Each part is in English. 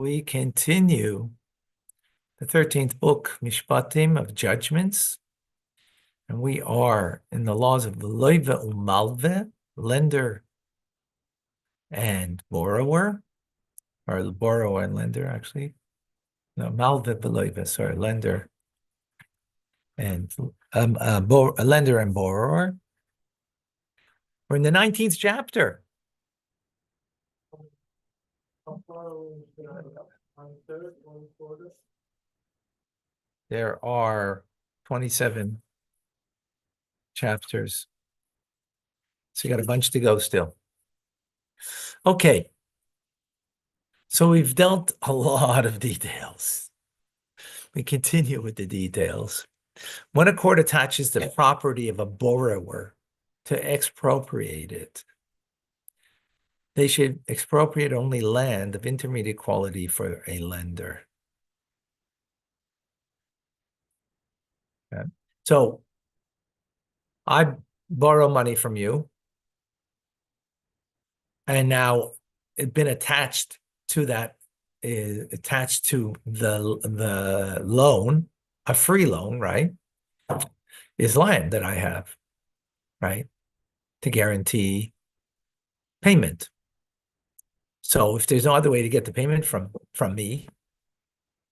We continue the 13th book, Mishpatim, of Judgments, and we are in the laws of the Loive Umalve, lender and borrower, or the borrower and lender, actually. No, Malve Beloive, sorry, lender and lender and borrower. We're in the 19th chapter. There are 27 chapters. So you got a bunch to go still. Okay. So we've dealt a lot of details. We continue with the details. When a court attaches the property of a borrower to expropriate it, they should expropriate only land of intermediate quality for a lender. Okay. So I borrow money from you, and now it's been attached to that, attached to the loan, a free loan, right? Is land that I have, right? To guarantee payment. So if there's no other way to get the payment from me,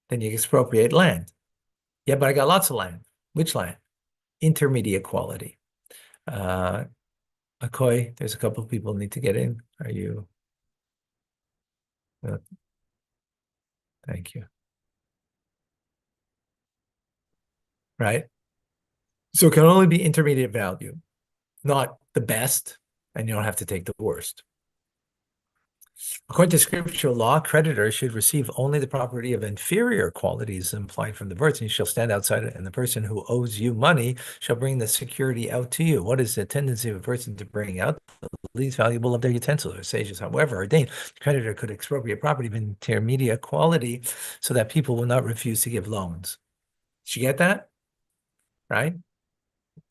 then you expropriate land. Yeah, but I got lots of land. Which land? Intermediate quality. Akoy, there's a couple of people need to get in. Are you? Thank you. Right? So it can only be intermediate value, not the best, and you don't have to take the worst. According to scriptural law, creditors should receive only the property of inferior qualities implied from the birth, and you shall stand outside it, and the person who owes you money shall bring the security out to you. What is the tendency of a person to bring out the least valuable of their utensils or sages? However, ordained, the creditor could expropriate property of intermediate quality so that people will not refuse to give loans. Did you get that? Right?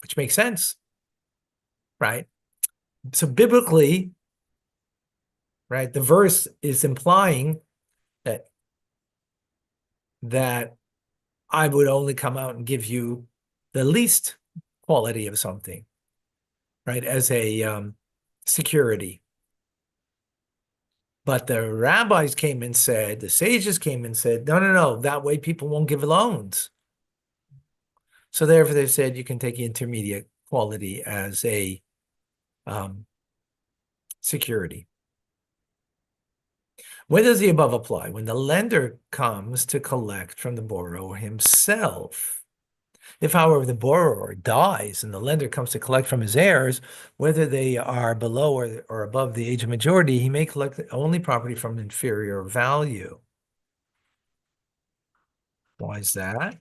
Which makes sense, right? So biblically, right, the verse is implying that I would only come out and give you the least quality of something, right, as a security. But the rabbis came and said, the sages came and said, no, that way people won't give loans. So therefore they said you can take intermediate quality as a security. When does the above apply? When the lender comes to collect from the borrower himself. If, however, the borrower dies and the lender comes to collect from his heirs, whether they are below or above the age of majority, he may collect only property from inferior value. Why is that?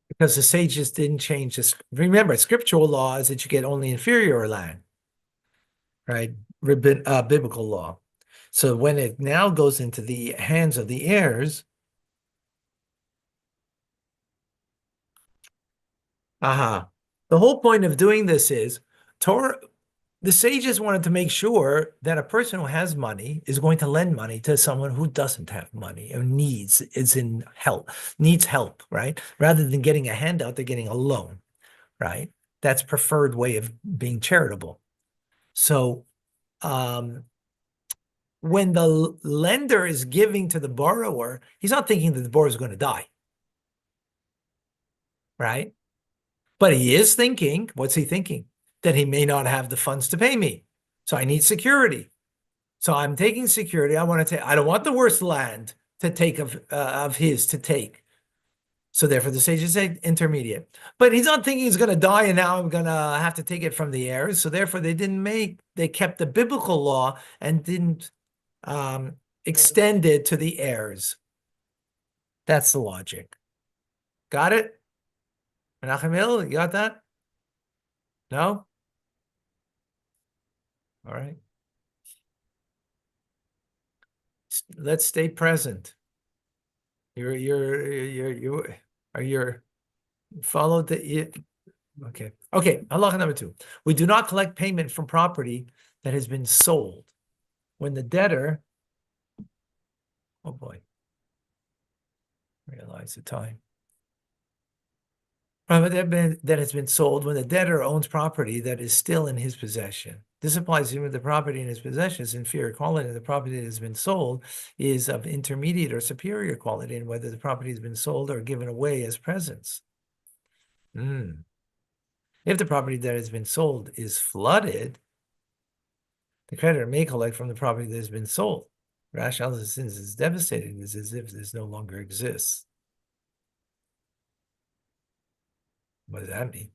Because the sages didn't change this. Remember, scriptural law is that you get only inferior land, right? Biblical law. So when it now goes into the hands of the heirs, the whole point of doing this is the sages wanted to make sure that a person who has money is going to lend money to someone who doesn't have money or needs help, right? Rather than getting a handout, they're getting a loan, right? That's preferred way of being charitable. So when the lender is giving to the borrower, he's not thinking that the borrower is going to die, right? But he is thinking, what's he thinking? That he may not have the funds to pay me. So I need security. So I'm taking security. I don't want the worst land to take of his to take. So therefore the sages say intermediate. But he's not thinking he's going to die and now I'm going to have to take it from the heirs. So therefore they kept the biblical law and didn't extend it to the heirs. That's the logic. Got it? Menachem Hill, you got that? No? All right. Let's stay present. You followed Okay. Okay. Halacha number 2. We do not collect payment from property that has been sold when the debtor, oh boy, realize the time. That has been sold when the debtor owns property that is still in his possession. This applies even if the property in his possession is inferior quality and the property that has been sold is of intermediate or superior quality, and whether the property has been sold or given away as presents. If the property that has been sold is flooded, the creditor may collect from the property that has been sold. Rationale of sins is devastating, is as if this no longer exists. What does that mean?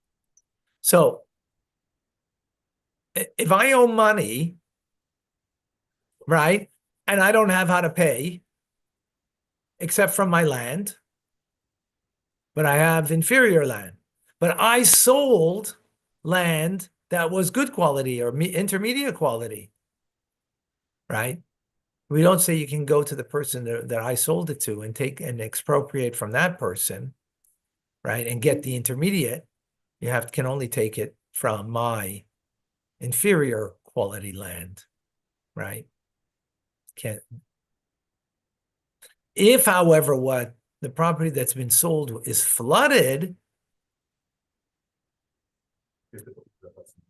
So, if I owe money, right, and I don't have how to pay, except from my land, but I have inferior land, but I sold land that was good quality or intermediate quality, right? We don't say you can go to the person that I sold it to and take and expropriate from that person, right, and get the intermediate. You can only take it from my inferior quality land, right? Can't. If, however, what the property that's been sold is flooded,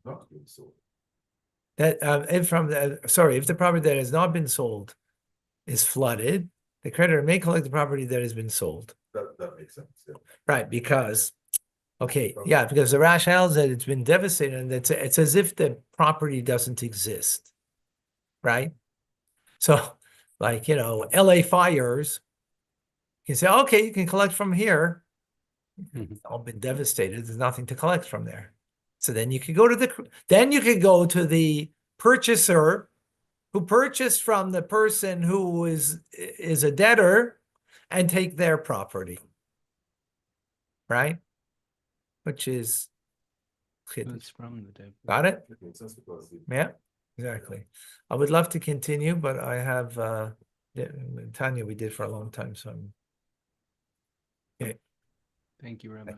Not being sold. that if the property that has not been sold is flooded, the creditor may collect the property that has been sold. That makes sense. Yeah. Right, because because the rationale is that it's been devastated and it's as if the property doesn't exist, right? So, like, LA fires, you can say, okay, you can collect from here. It's all been devastated. There's nothing to collect from there. So then you could go to the purchaser who purchased from the person who is a debtor and take their property, right? Which is Who's from the devil? got it? It makes sense because Yeah, exactly. I would love to continue, but I have Tanya we did for a long time, so I'm Thank you, Rabbi.